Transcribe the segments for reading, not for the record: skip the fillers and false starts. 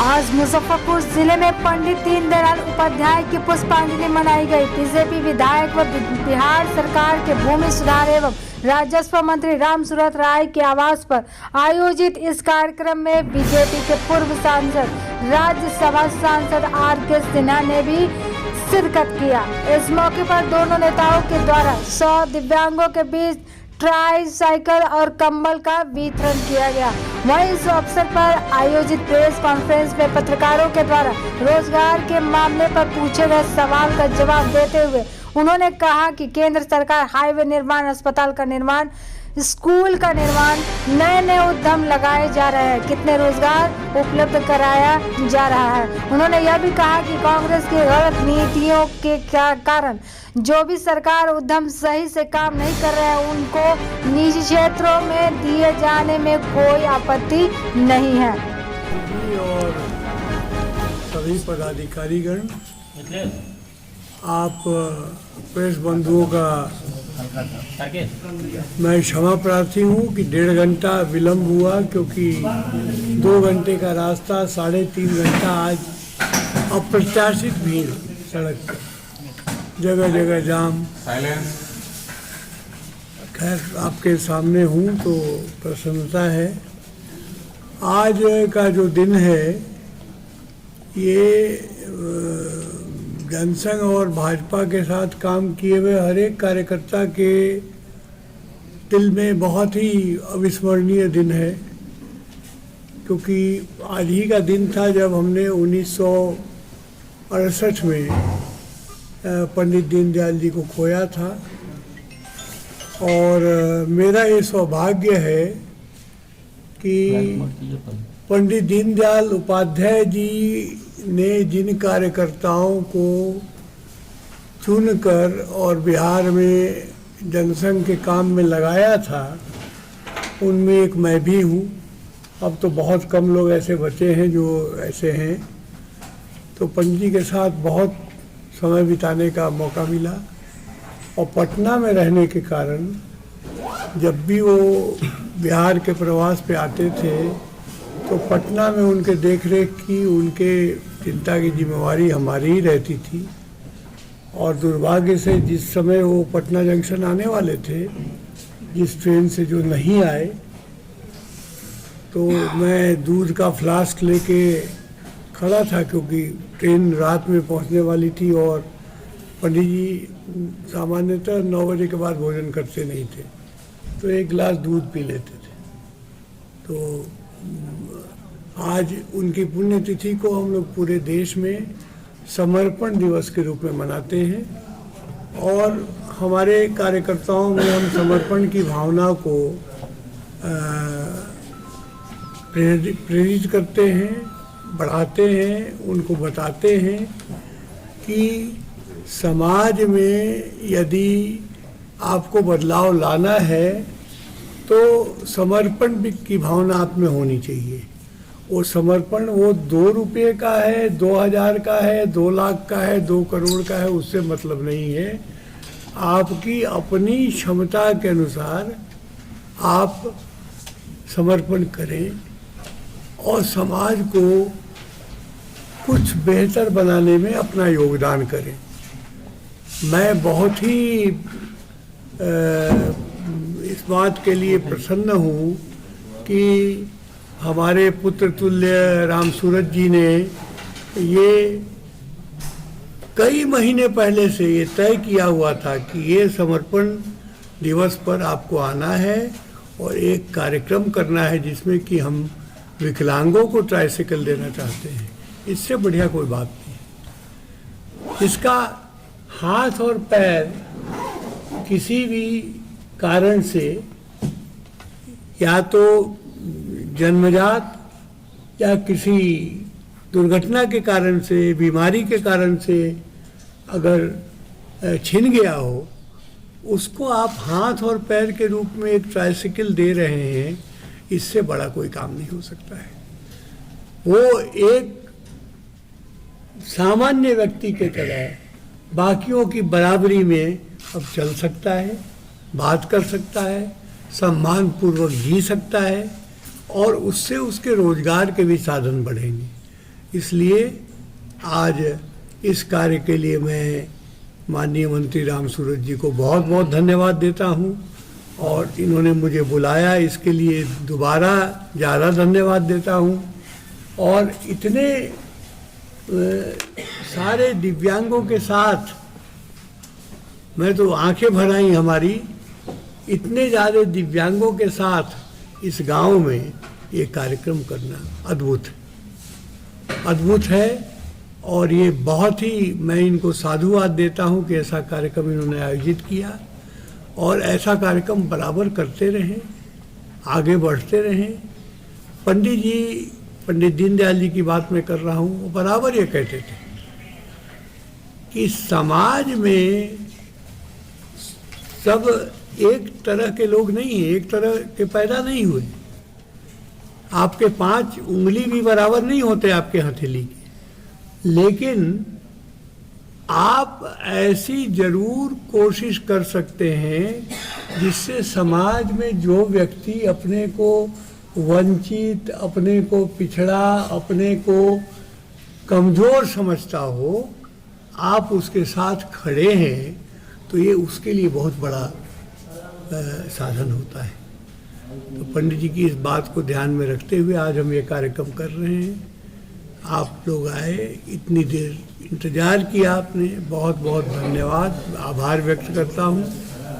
आज मुजफ्फरपुर जिले में पंडित दीनदयाल उपाध्याय की पुष्पांजलि मनाई गई। बीजेपी विधायक व बिहार सरकार के भूमि सुधार एवं राजस्व मंत्री रामसूरत राय के आवास पर आयोजित इस कार्यक्रम में बीजेपी के पूर्व सांसद राज्यसभा सांसद आर.के. सिन्हा ने भी शिरकत किया। इस मौके पर दोनों नेताओं के द्वारा 100 दिव्यांगों के बीच ट्राई साइकिल और कंबल का वितरण किया गया। वहीं इस अवसर पर आयोजित प्रेस कॉन्फ्रेंस में पत्रकारों के द्वारा रोजगार के मामले पर पूछे गए सवाल का जवाब देते हुए उन्होंने कहा कि केंद्र सरकार हाईवे निर्माण, अस्पताल का निर्माण, स्कूल का निर्माण, नए उद्यम लगाए जा रहे हैं, कितने रोजगार उपलब्ध कराया जा रहा है। उन्होंने यह भी कहा कि कांग्रेस की गलत नीतियों के कारण जो भी सरकार उद्यम सही से काम नहीं कर रहे हैं उनको निजी क्षेत्रों में दिए जाने में कोई आपत्ति नहीं है। और सभी पदाधिकारीगण, आप प्रेस बंधुओं का मैं क्षमा प्रार्थी हूँ कि 1.5 घंटा विलम्ब हुआ, क्योंकि 2 घंटे का रास्ता 3.5 घंटा आज अप्रत्याशित भीड़ सड़क पर, जगह जगह जाम। खैर आपके सामने हूँ तो प्रसन्नता है। आज का जो दिन है ये जनसंघ और भाजपा के साथ काम किए हुए हर एक कार्यकर्ता के दिल में बहुत ही अविस्मरणीय दिन है, क्योंकि आज ही का दिन था जब हमने 1968 में पंडित दीनदयाल जी को खोया था। और मेरा ये सौभाग्य है कि पंडित दीनदयाल उपाध्याय जी ने जिन कार्यकर्ताओं को चुनकर और बिहार में जनसंघ के काम में लगाया था उनमें एक मैं भी हूँ। अब तो बहुत कम लोग ऐसे बचे हैं जो ऐसे हैं। तो पंडित जी के साथ बहुत समय बिताने का मौका मिला और पटना में रहने के कारण जब भी वो बिहार के प्रवास पे आते थे तो पटना में उनके देखरेख की, उनके चिंता की जिम्मेवारी हमारी ही रहती थी। और दुर्भाग्य से जिस समय वो पटना जंक्शन आने वाले थे, जिस ट्रेन से जो नहीं आए, तो मैं दूध का फ्लास्क लेके खड़ा था, क्योंकि ट्रेन रात में पहुंचने वाली थी और पंडित जी सामान्यतः 9 बजे के बाद भोजन करते नहीं थे, तो 1 गिलास दूध पी लेते थे। तो आज उनकी पुण्यतिथि को हम लोग पूरे देश में समर्पण दिवस के रूप में मनाते हैं और हमारे कार्यकर्ताओं में हम समर्पण की भावना को प्रेरित करते हैं, बढ़ाते हैं, उनको बताते हैं कि समाज में यदि आपको बदलाव लाना है तो समर्पण की भावना आप में होनी चाहिए। वो समर्पण वो 2 रुपये का है, 2000 का है, 2 लाख का है, 2 करोड़ का है, उससे मतलब नहीं है। आपकी अपनी क्षमता के अनुसार आप समर्पण करें और समाज को कुछ बेहतर बनाने में अपना योगदान करें। मैं बहुत ही इस बात के लिए प्रसन्न हूँ कि हमारे पुत्र तुल्य रामसूरत जी ने ये कई महीने पहले से ये तय किया हुआ था कि ये समर्पण दिवस पर आपको आना है और एक कार्यक्रम करना है जिसमें कि हम विकलांगों को ट्राइसाइकिल देना चाहते हैं। इससे बढ़िया कोई बात नहीं। इसका हाथ और पैर किसी भी कारण से, या तो जन्मजात या किसी दुर्घटना के कारण से, बीमारी के कारण से अगर छिन गया हो, उसको आप हाथ और पैर के रूप में एक ट्राइसाइकिल दे रहे हैं, इससे बड़ा कोई काम नहीं हो सकता है। वो एक सामान्य व्यक्ति के तरह बाकियों की बराबरी में अब चल सकता है, बात कर सकता है, सम्मानपूर्वक जी सकता है और उससे उसके रोजगार के भी साधन बढ़ेंगे। इसलिए आज इस कार्य के लिए मैं माननीय मंत्री राम सूरत जी को बहुत बहुत धन्यवाद देता हूं, और इन्होंने मुझे बुलाया इसके लिए दोबारा ज़्यादा धन्यवाद देता हूं। और इतने सारे दिव्यांगों के साथ मैं तो आंखें भर आई हमारी, इतने ज़्यादा दिव्यांगों के साथ इस गांव में ये कार्यक्रम करना अद्भुत है। और ये बहुत ही मैं इनको साधुवाद देता हूँ कि ऐसा कार्यक्रम इन्होंने आयोजित किया, और ऐसा कार्यक्रम बराबर करते रहें, आगे बढ़ते रहें। पंडित दीनदयाल जी की बात मैं कर रहा हूँ, वो बराबर ये कहते थे कि समाज में सब एक तरह के लोग नहीं है, एक तरह के पैदा नहीं हुए। आपके 5 उंगली भी बराबर नहीं होते आपके हथेली के, लेकिन आप ऐसी जरूर कोशिश कर सकते हैं जिससे समाज में जो व्यक्ति अपने को वंचित, अपने को पिछड़ा, अपने को कमज़ोर समझता हो, आप उसके साथ खड़े हैं तो ये उसके लिए बहुत बड़ा साधन होता है। तो पंडित जी की इस बात को ध्यान में रखते हुए आज हम ये कार्यक्रम कर रहे हैं। आप लोग आए, इतनी देर इंतज़ार किया आपने, बहुत बहुत धन्यवाद, आभार व्यक्त करता हूँ।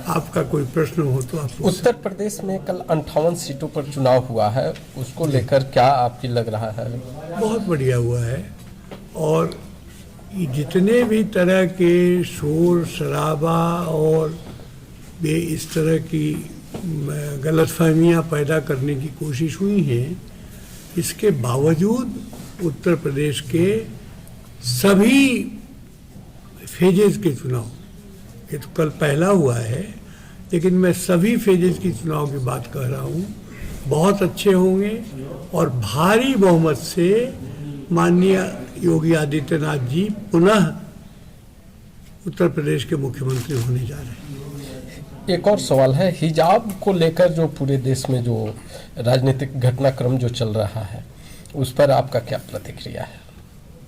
आपका कोई प्रश्न हो तो आप। उत्तर प्रदेश में कल 58 सीटों पर चुनाव हुआ है, उसको लेकर क्या आपकी लग रहा है? बहुत बढ़िया हुआ है, और जितने भी तरह के शोर शराबा और ये इस तरह की गलतफहमियां पैदा करने की कोशिश हुई हैं, इसके बावजूद उत्तर प्रदेश के सभी फेजेस के चुनाव, ये तो कल पहला हुआ है, लेकिन मैं सभी फेजेस की चुनाव की बात कर रहा हूँ, बहुत अच्छे होंगे और भारी बहुमत से माननीय योगी आदित्यनाथ जी पुनः उत्तर प्रदेश के मुख्यमंत्री होने जा रहे हैं। एक और सवाल है, हिजाब को लेकर जो पूरे देश में जो राजनीतिक घटनाक्रम जो चल रहा है, उस पर आपका क्या प्रतिक्रिया है?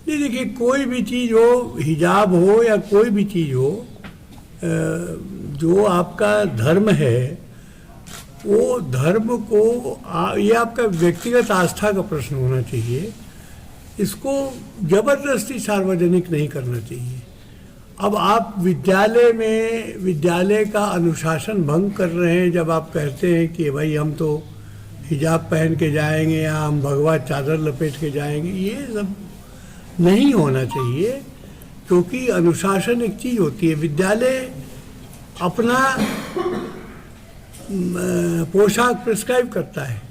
नहीं, देखिए, कोई भी चीज़ हो, हिजाब हो या कोई भी चीज़ हो, जो आपका धर्म है वो धर्म को ये आपका व्यक्तिगत आस्था का प्रश्न होना चाहिए, इसको जबरदस्ती सार्वजनिक नहीं करना चाहिए। अब आप विद्यालय का अनुशासन भंग कर रहे हैं जब आप कहते हैं कि भाई हम तो हिजाब पहन के जाएंगे या हम भगवा चादर लपेट के जाएंगे, ये सब नहीं होना चाहिए, क्योंकि अनुशासन एक चीज़ होती है। विद्यालय अपना पोशाक प्रिस्क्राइब करता है,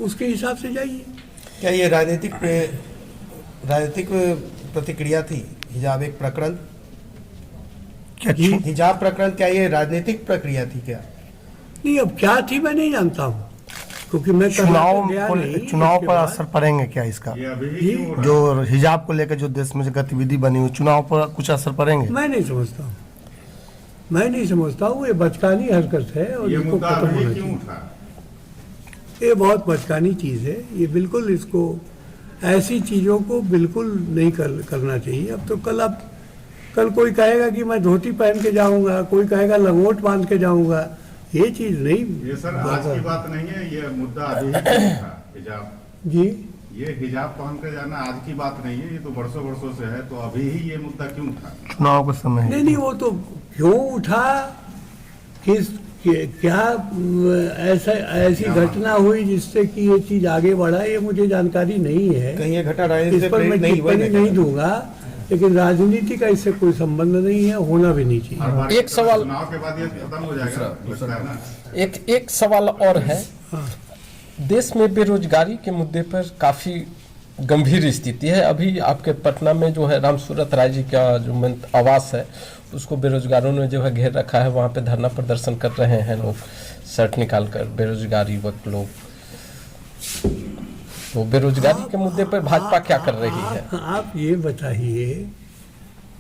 उसके हिसाब से जाइए। क्या ये राजनीतिक प्रतिक्रिया थी? हिजाब एक प्रकरण, हिजाब प्रकरण, क्या ये राजनीतिक प्रक्रिया थी क्या? नहीं, अब क्या थी मैं नहीं जानता हूँ, क्योंकि मैं चुनाव पर असर पड़ेंगे क्या इसका? जो हिजाब को लेकर जो देश में गतिविधि बनी हुई, चुनाव पर कुछ असर पड़ेंगे? मैं नहीं समझता हूँ। ये बचकानी हरकत है और इसको खत्म होना चाहिए। ये बहुत बचकानी चीज़ है, ये बिल्कुल, इसको ऐसी चीज़ों को बिल्कुल नहीं करना चाहिए। अब तो कल कोई कहेगा कि मैं धोती पहन के जाऊंगा, कोई कहेगा लंगोट बांध के जाऊंगा, ये चीज़ नहीं। ये सर आज की बात नहीं है, ये मुद्दा अभी था हिजाब जी, ये हिजाब पहन कर जाना आज की बात नहीं है, ये तो वर्षों से है, तो अभी ही ये मुद्दा क्यों था? चुनाव के समय नहीं, वो तो क्यों उठा, क्या ऐसी घटना हुई जिससे कि ये चीज आगे बढ़ा, ये मुझे जानकारी नहीं है। कहीं ये घटना इस पर मैं टिप्पणी नहीं दूंगा, लेकिन राजनीति का इससे कोई संबंध नहीं है, होना भी नहीं चाहिए। एक सवाल, चुनाव के बाद ये खत्म हो जाएगा। एक सवाल और है। हाँ। देश में बेरोजगारी के मुद्दे पर काफी गंभीर स्थिति है। अभी आपके पटना में जो है राम सूरत राय जी का जो आवास है, उसको बेरोजगारों ने जो है घेर रखा है, वहाँ पे धरना प्रदर्शन कर रहे हैं लोग, शर्ट निकाल कर, बेरोजगार युवक लोग। तो बेरोजगारी के मुद्दे पर भाजपा क्या कर रही है? आप ये बताइए,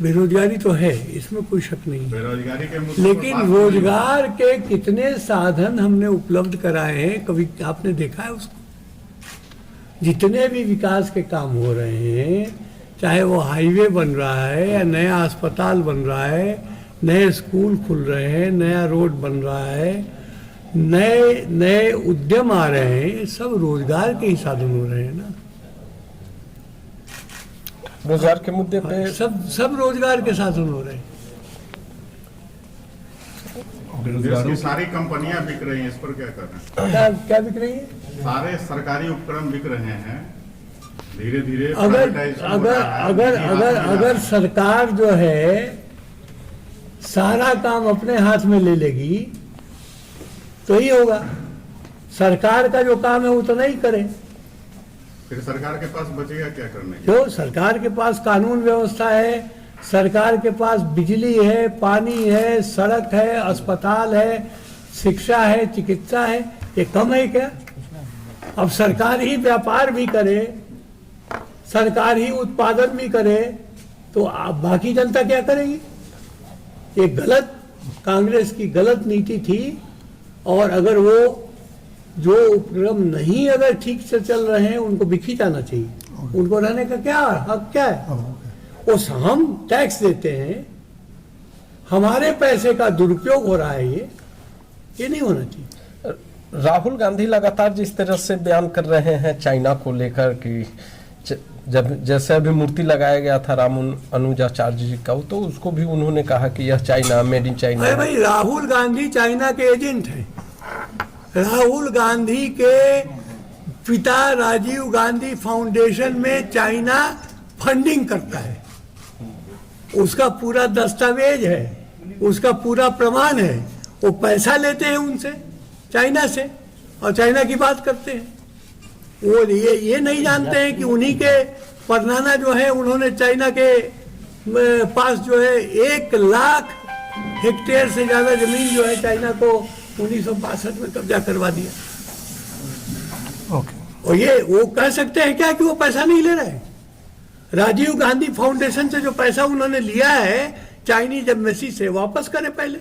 बेरोजगारी तो है, इसमें कोई शक नहीं है, बेरोजगारी के लेकिन रोजगार के कितने साधन हमने उपलब्ध कराए हैं, कभी आपने देखा है उसको? जितने भी विकास के काम हो रहे हैं, चाहे वो हाईवे बन रहा है या नया अस्पताल बन रहा है, नए स्कूल खुल रहे हैं, नया रोड बन रहा है, नए नए उद्यम आ रहे हैं, सब रोजगार के ही साधन हो रहे हैं ना। रोजगार के मुद्दे पे सब रोजगार के साधन हो रहे हैं। देश की सारी कंपनियां बिक रही हैं, इस पर क्या कर रहे हैं? क्या बिक रही है? सारे सरकारी उपकरण बिक रहे हैं धीरे धीरे। अगर सरकार जो है सारा काम अपने हाथ में ले लेगी तो ही होगा। सरकार का जो काम है वो तो नहीं करे, फिर सरकार के पास बचेगा क्या करने के? जो सरकार के पास कानून व्यवस्था है, सरकार के पास बिजली है, पानी है, सड़क है, अस्पताल है, शिक्षा है, चिकित्सा है, ये कम है क्या? अब सरकार ही व्यापार भी करे, सरकार ही उत्पादन भी करे, तो आप बाकी जनता क्या करेगी? ये गलत, कांग्रेस की गलत नीति थी। और अगर वो जो उपक्रम नहीं अगर ठीक से चल रहे हैं उनको बिखी जाना चाहिए। उनको रहने का क्या हक क्या है? उस हम टैक्स देते हैं, हमारे पैसे का दुरुपयोग हो रहा है, ये नहीं होना चाहिए। राहुल गांधी लगातार जिस तरह से बयान कर रहे हैं चाइना को लेकर कि जब जैसे अभी मूर्ति लगाया गया था राम अनुजाचार्य जी का, तो उसको भी उन्होंने कहा कि यह चाइना, मेड इन चाइना। अरे भाई, राहुल गांधी चाइना के एजेंट हैं। राहुल गांधी के पिता राजीव गांधी फाउंडेशन में चाइना फंडिंग करता है, उसका पूरा दस्तावेज है, उसका पूरा प्रमाण है। वो पैसा लेते हैं उनसे, चाइना से, और चाइना की बात करते हैं। वो ये नहीं जानते हैं कि उन्हीं के परनाना जो है, उन्होंने चाइना के पास जो है 1 लाख हेक्टेयर से ज्यादा जमीन जो है चाइना को 1962 में कब्जा करवा दिया। और ये वो कह सकते हैं क्या कि वो पैसा नहीं ले रहे हैं? राजीव गांधी फाउंडेशन से जो पैसा उन्होंने लिया है चाइनीज एम्बेसी से, वापस करें पहले।